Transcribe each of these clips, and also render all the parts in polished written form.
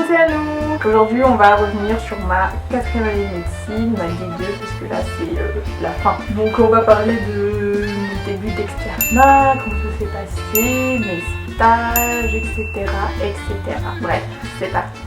c'est Anou. Aujourd'hui on va revenir sur ma 4e année de médecine, ma D2 parce que là c'est la fin. Donc on va parler de mon début d'externat, comment ça s'est passé, mes stages, etc. etc. Bref, c'est parti.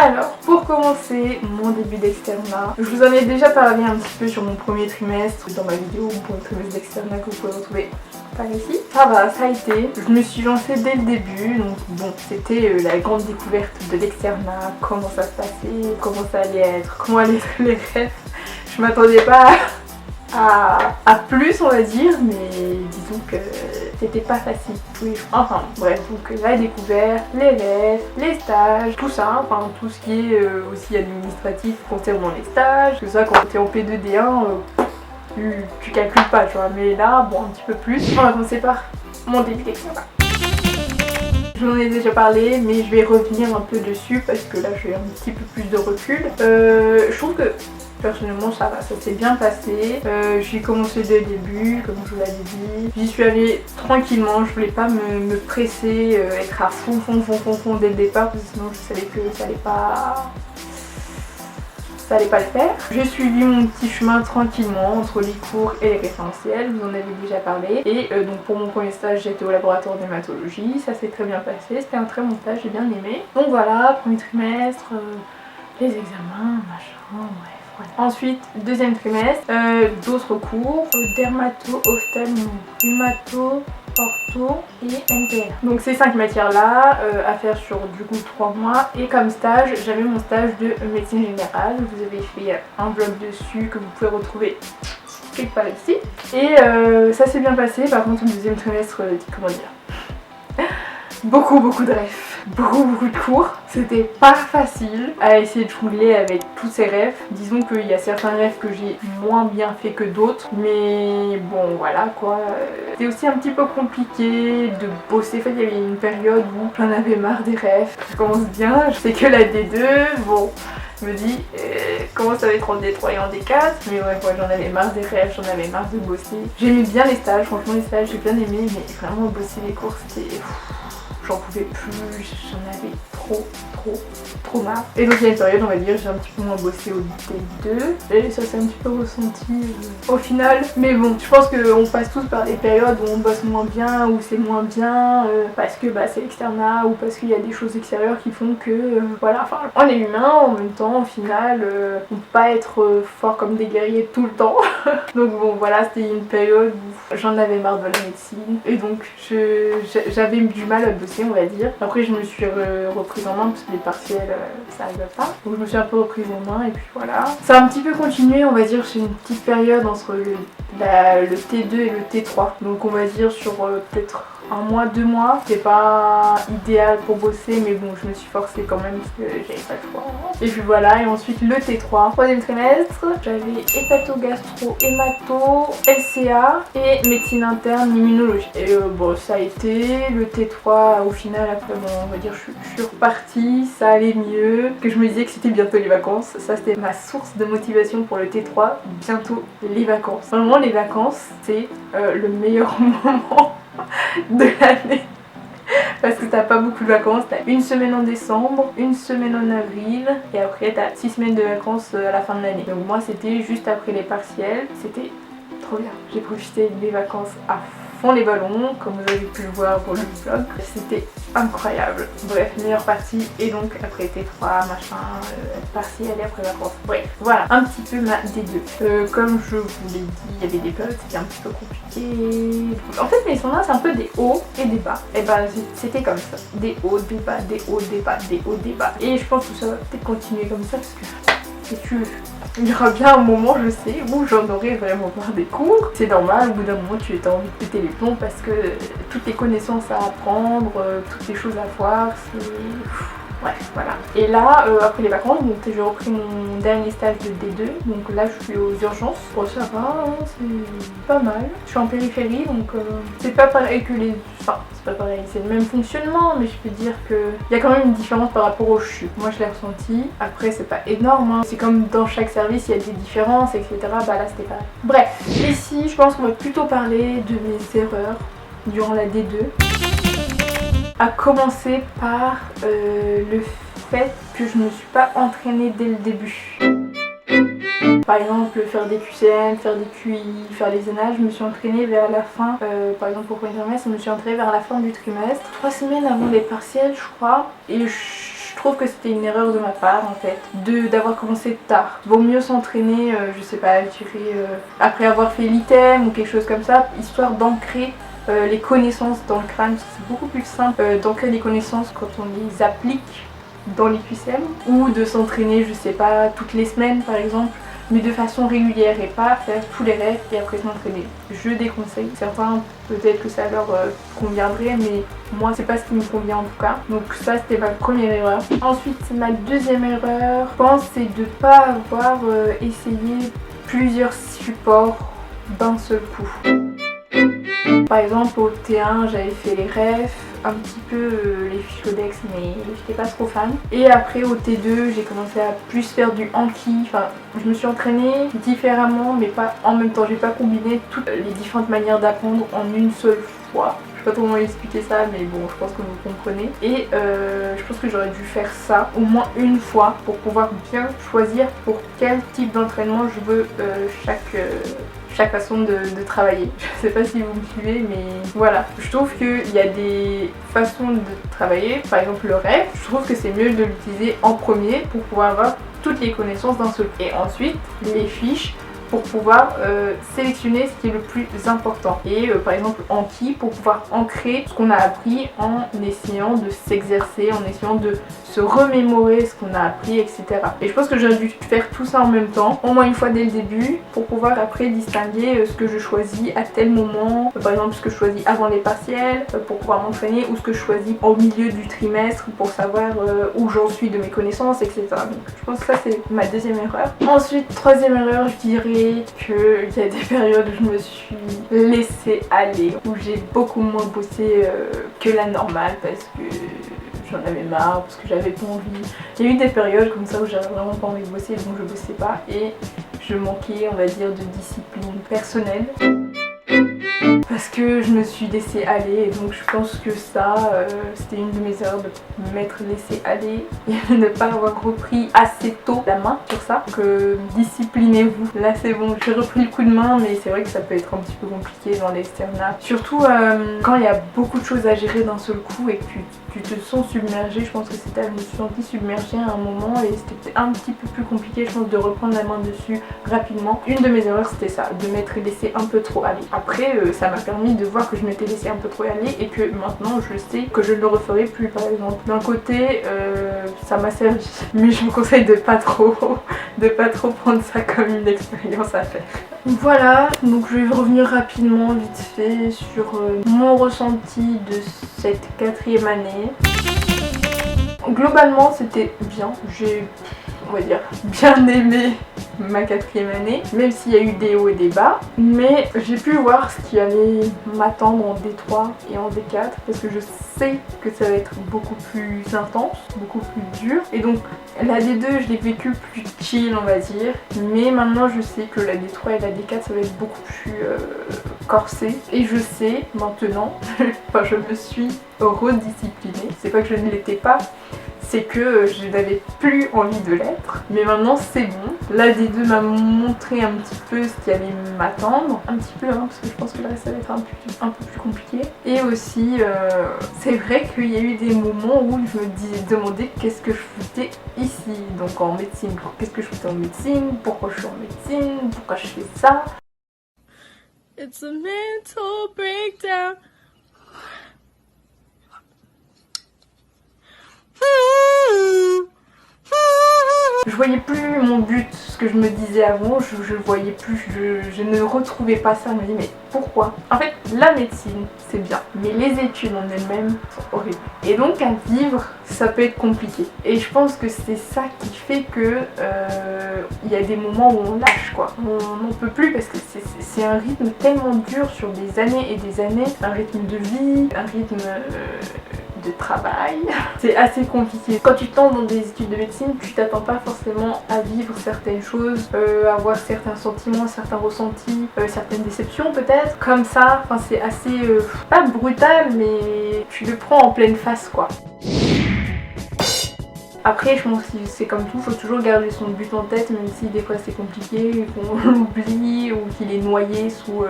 Alors, pour commencer mon début d'externat, je vous en ai déjà parlé un petit peu sur mon premier trimestre, dans ma vidéo, mon premier trimestre d'externat que vous pouvez retrouver par ici. Ça va, ça a été. Je me suis lancée dès le début, donc bon, c'était la grande découverte de l'externat, comment ça se passait, comment ça allait être, comment allaient être les rêves. Je m'attendais pas à plus, on va dire, mais disons que c'était pas facile tous les jours. Enfin bref, donc la découverte, les rêves, les stages, tout ça, enfin tout ce qui est aussi administratif concernant les stages, que ça quand t'es en P2D1, tu calcules pas, tu vois, mais là, bon, un petit peu plus. On va commencer par mon début d'externat. J'en ai déjà parlé, mais je vais revenir un peu dessus parce que là j'ai un petit peu plus de recul. Je trouve que personnellement ça va, ça s'est bien passé. J'ai commencé dès le début, comme je vous l'avais dit. J'y suis allée tranquillement, je voulais pas me presser, être à fond dès le départ parce que sinon je savais que ça allait pas le faire. J'ai suivi mon petit chemin tranquillement entre les cours et les référentiels, vous en avez déjà parlé. Et donc pour mon premier stage j'étais au laboratoire d'hématologie, ça s'est très bien passé, c'était un très bon stage, j'ai bien aimé. Donc voilà, premier trimestre, les examens, machin, bref. Ensuite, deuxième trimestre, d'autres cours, dermato, ophtalmo, rhumato, ortho et NPL. Donc ces 5 matières là à faire sur du coup 3 mois. Et comme stage, j'avais mon stage de médecine générale. Vous avez fait un vlog dessus que vous pouvez retrouver quelque part ici. Et ça s'est bien passé. Par contre, le deuxième trimestre, comment dire, beaucoup de rêves. Beaucoup de cours, c'était pas facile à essayer de jongler avec tous ces rêves. Disons qu'il y a certains rêves que j'ai moins bien fait que d'autres, mais bon voilà quoi. C'était aussi un petit peu compliqué de bosser. En fait, il y avait une période où j'en avais marre des rêves. Je commence bien, je sais que la D2, bon, je me dis comment ça va être en D3 et en D4, mais ouais, j'en avais marre des rêves, j'en avais marre de bosser. J'aimais bien les stages, franchement les stages j'ai bien aimé, mais vraiment bosser les cours c'était... J'en pouvais plus, j'en avais trop marre. Et donc il y a une période, on va dire, j'ai un petit peu moins bossé au T2 et ça s'est un petit peu ressenti au final. Mais bon, je pense qu'on passe tous par des périodes où on bosse moins bien, où c'est moins bien, parce que bah, c'est l'externat ou parce qu'il y a des choses extérieures qui font que, voilà, enfin, on est humain en même temps, au final, on peut pas être fort comme des guerriers tout le temps. Donc bon, voilà, c'était une période où j'en avais marre de la médecine et donc j'avais du mal à bosser, on va dire. Après je me suis reprise en main parce que les partiels ça arrive pas, donc je me suis un peu reprise en main et puis voilà. Ça a un petit peu continué, on va dire, c'est une petite période entre le T2 et le T3, donc on va dire sur peut-être 1 mois, 2 mois. C'est pas idéal pour bosser, mais bon, je me suis forcée quand même parce que j'avais pas le choix. Et puis voilà, et ensuite le T3, 3e trimestre, j'avais hépato-gastro, hémato, LCA et médecine interne, immunologie. Et bon, ça a été le T3 au final. Après, bon, on va dire, je suis repartie, ça allait mieux, que je me disais que c'était bientôt les vacances. Ça, c'était ma source de motivation pour le T3, bientôt les vacances. Vraiment, les vacances, c'est le meilleur moment de l'année parce que t'as pas beaucoup de vacances, t'as une semaine en décembre, une semaine en avril et après t'as 6 semaines de vacances à la fin de l'année. Donc moi c'était juste après les partiels, c'était trop bien. J'ai profité des vacances à fond les ballons, comme vous avez pu le voir pour le vlog, c'était incroyable. Bref, meilleure partie, et donc après T3, machin, partiel et après vacances. Bref, voilà, un petit peu ma D2. Comme je vous l'ai dit, il y avait des périodes, c'était un petit peu compliqué. En fait, mes standards, c'est un peu des hauts et des bas. Et ben, c'était comme ça. Des hauts, des bas, des hauts, des bas, des hauts, des bas. Et je pense que ça va peut-être continuer comme ça, parce que il y aura bien un moment, je sais, où j'en aurai vraiment marre des cours. C'est normal, au bout d'un moment tu as envie de péter les plombs parce que toutes les connaissances à apprendre, toutes les choses à voir, Bref, voilà. Et là, après les vacances, donc j'ai repris mon dernier stage de D2. Donc là, je suis aux urgences. Bon, ça va, hein, c'est pas mal. Je suis en périphérie, donc c'est pas pareil que les... Enfin, c'est pas pareil, c'est le même fonctionnement, mais je peux dire qu'il y a quand même une différence par rapport aux chutes. Moi, je l'ai ressenti. Après, c'est pas énorme, hein. C'est comme dans chaque service, il y a des différences, etc. Bah là, c'était pareil. Bref, ici, je pense qu'on va plutôt parler de mes erreurs durant la D2. À commencer par le fait que je ne me suis pas entraînée dès le début. Par exemple, faire des QCM, faire des QI, faire les ENA, je me suis entraînée vers la fin, par exemple pour le premier trimestre, je me suis entraînée vers la fin du trimestre, 3 semaines avant les partiels je crois, et je trouve que c'était une erreur de ma part en fait, d'avoir commencé tard. Vaut mieux s'entraîner, je sais pas, je dirais, après avoir fait l'item ou quelque chose comme ça, histoire d'ancrer les connaissances dans le crâne, parce que c'est beaucoup plus simple d'ancrer les connaissances quand on les applique dans les QCM, ou de s'entraîner, je sais pas, toutes les semaines par exemple, mais de façon régulière et pas faire tous les rêves et après s'entraîner. Je déconseille. Certains, peut-être que ça leur conviendrait, mais moi c'est pas ce qui me convient en tout cas. Donc ça c'était ma première erreur. Ensuite ma deuxième erreur, je pense, c'est de pas avoir essayé plusieurs supports d'un seul coup. Par exemple au T1 j'avais fait les refs, un petit peu les fiches codex, mais j'étais pas trop fan. Et après au T2 j'ai commencé à plus faire du Anki, enfin je me suis entraînée différemment mais pas en même temps, j'ai pas combiné toutes les différentes manières d'apprendre en une seule fois. Je sais pas trop comment expliquer ça, mais bon, je pense que vous comprenez. Et je pense que j'aurais dû faire ça au moins une fois pour pouvoir bien choisir pour quel type d'entraînement je veux chaque façon de travailler. Je sais pas si vous me suivez, mais voilà. Je trouve qu'il y a des façons de travailler, par exemple le rêve, je trouve que c'est mieux de l'utiliser en premier pour pouvoir avoir toutes les connaissances d'un seul coup. Et ensuite, les fiches pour pouvoir sélectionner ce qui est le plus important. Et par exemple Anki pour pouvoir ancrer ce qu'on a appris en essayant de s'exercer, en essayant de se remémorer ce qu'on a appris, etc. Et je pense que j'aurais dû faire tout ça en même temps, au moins une fois dès le début, pour pouvoir après distinguer ce que je choisis à tel moment, par exemple ce que je choisis avant les partiels, pour pouvoir m'entraîner, ou ce que je choisis au milieu du trimestre pour savoir où j'en suis de mes connaissances, etc. Donc je pense que ça c'est ma deuxième erreur. Ensuite, troisième erreur, je dirais qu'il y a des périodes où je me suis laissée aller, où j'ai beaucoup moins bossé que la normale parce que j'en avais marre, parce que j'avais pas envie. Il y a eu des périodes comme ça où j'avais vraiment pas envie de bosser, donc je bossais pas et je manquais, on va dire, de discipline personnelle. Parce que je me suis laissée aller et donc je pense que ça c'était une de mes erreurs, de m'être laissée aller et de ne pas avoir repris assez tôt la main sur ça. Donc disciplinez-vous. Là c'est bon, j'ai repris le coup de main, mais c'est vrai que ça peut être un petit peu compliqué dans l'externat. Surtout quand il y a beaucoup de choses à gérer d'un seul coup et que tu te sens submergée. Je pense que c'était, je me suis sentie submergée à un moment et c'était un petit peu plus compliqué, je pense, de reprendre la main dessus rapidement. Une de mes erreurs c'était ça, de m'être laissée un peu trop aller. Après ça m'a permis de voir que je m'étais laissée un peu trop aller et que maintenant je sais que je ne le referai plus par exemple. D'un côté ça m'a servi, mais je vous conseille de pas trop prendre ça comme une expérience à faire. Voilà, donc je vais revenir rapidement vite fait sur mon ressenti de cette quatrième année. Globalement c'était bien, j'ai, on va dire, bien aimé ma quatrième année, même s'il y a eu des hauts et des bas, mais j'ai pu voir ce qui allait m'attendre en D3 et en D4 parce que je sais que ça va être beaucoup plus intense, beaucoup plus dur, et donc la D2 je l'ai vécu plus chill on va dire, mais maintenant je sais que la D3 et la D4 ça va être beaucoup plus corsé, et je sais maintenant, enfin je me suis redisciplinée, c'est pas que je ne l'étais pas, c'est que je n'avais plus envie de l'être, mais maintenant c'est bon. La D2 m'a montré un petit peu ce qui allait m'attendre, un petit peu hein, parce que je pense que le reste ça va être un peu plus compliqué. Et aussi c'est vrai qu'il y a eu des moments où je me demandais qu'est-ce que je foutais ici, donc en médecine. Qu'est-ce que je foutais en médecine, pourquoi je suis en médecine, pourquoi je fais ça. It's a mental breakdown. Je voyais plus mon but, ce que je me disais avant, je voyais plus, je ne retrouvais pas ça. Je me dis mais pourquoi? En fait, la médecine c'est bien, mais les études en elles-mêmes sont horribles. Et donc à vivre, ça peut être compliqué. Et je pense que c'est ça qui fait que il y a des moments où on lâche quoi. On n'en peut plus parce que c'est un rythme tellement dur sur des années et des années, un rythme de vie, un rythme de travail. C'est assez compliqué. Quand tu tentes dans des études de médecine, tu t'attends pas forcément à vivre certaines choses, avoir certains sentiments, certains ressentis, certaines déceptions peut-être. Comme ça, enfin c'est assez, pas brutal, mais tu le prends en pleine face quoi. Après, je pense que c'est comme tout, faut toujours garder son but en tête, même si des fois c'est compliqué, qu'on l'oublie ou qu'il est noyé sous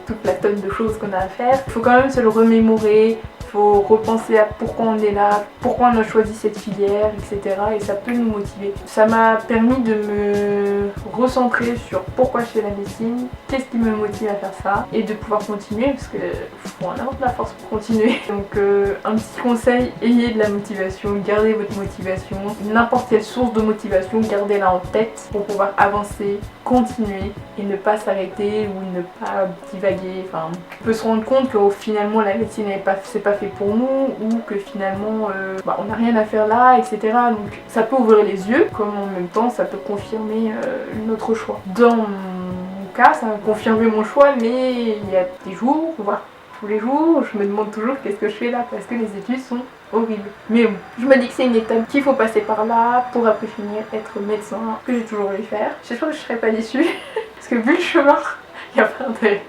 toute la tonne de choses qu'on a à faire. Il faut quand même se le remémorer, il faut repenser à pourquoi on est là, pourquoi on a choisi cette filière, etc. Et ça peut nous motiver. Ça m'a permis de me recentrer sur pourquoi je fais la médecine, qu'est-ce qui me motive à faire ça, et de pouvoir continuer, parce que faut en avoir de la force pour continuer. Donc un petit conseil, ayez de la motivation, gardez votre motivation, n'importe quelle source de motivation, gardez-la en tête pour pouvoir avancer, continuer et ne pas s'arrêter ou ne pas divaguer. Enfin, on peut se rendre compte que finalement la médecine c'est pas fait pour nous, ou que finalement on n'a rien à faire là, etc. Donc ça peut ouvrir les yeux, comme en même temps ça peut confirmer notre choix. Dans mon cas, ça a confirmé mon choix, mais il y a des jours, voire tous les jours, je me demande toujours qu'est-ce que je fais là, parce que les études sont horribles. Mais bon, je me dis que c'est une étape qu'il faut passer par là pour après finir être médecin, que j'ai toujours voulu faire. J'espère que je serai pas déçue, parce que vu le chemin, il n'y a pas d'intérêt.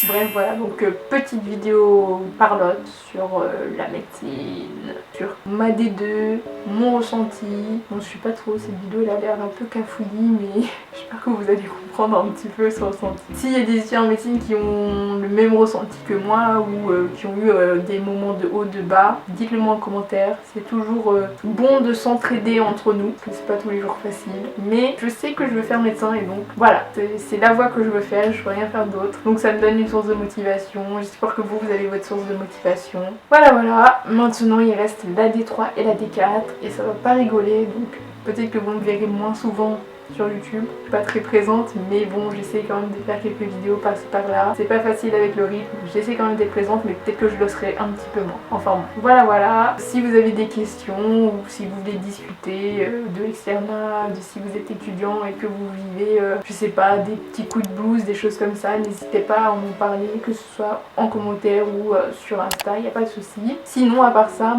Bref voilà, donc petite vidéo parlotte sur la médecine, sur ma D2, mon ressenti. Bon, je sais pas trop, cette vidéo elle a l'air un peu cafouillie, mais j'espère que vous allez comprendre un petit peu ce ressenti. S'il y a des étudiants en médecine qui ont le même ressenti que moi ou qui ont eu des moments de haut, de bas, dites-le moi en commentaire. C'est toujours bon de s'entraider entre nous, parce que c'est pas tous les jours facile. Mais je sais que je veux faire médecin et donc voilà, c'est la voie que je veux faire, je veux rien faire d'autre. Donc ça me donne une source de motivation, j'espère que vous avez votre source de motivation. Voilà, maintenant il reste la D3 et la D4 et ça va pas rigoler, donc peut-être que vous me verrez moins souvent sur YouTube, je suis pas très présente, mais bon, j'essaie quand même de faire quelques vidéos par-ci par-là. C'est pas facile avec le rythme, j'essaie quand même d'être présente, mais peut-être que je le serai un petit peu moins. Enfin bon, voilà. Si vous avez des questions ou si vous voulez discuter de l'externat, de si vous êtes étudiant et que vous vivez, je sais pas, des petits coups de blues, des choses comme ça, n'hésitez pas à m'en parler, que ce soit en commentaire ou sur Insta, y a pas de souci. Sinon, à part ça,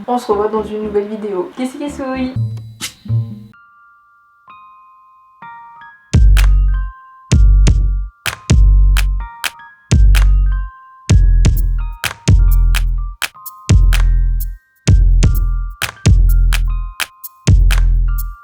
on se revoit dans une nouvelle vidéo. Kissi kissouille.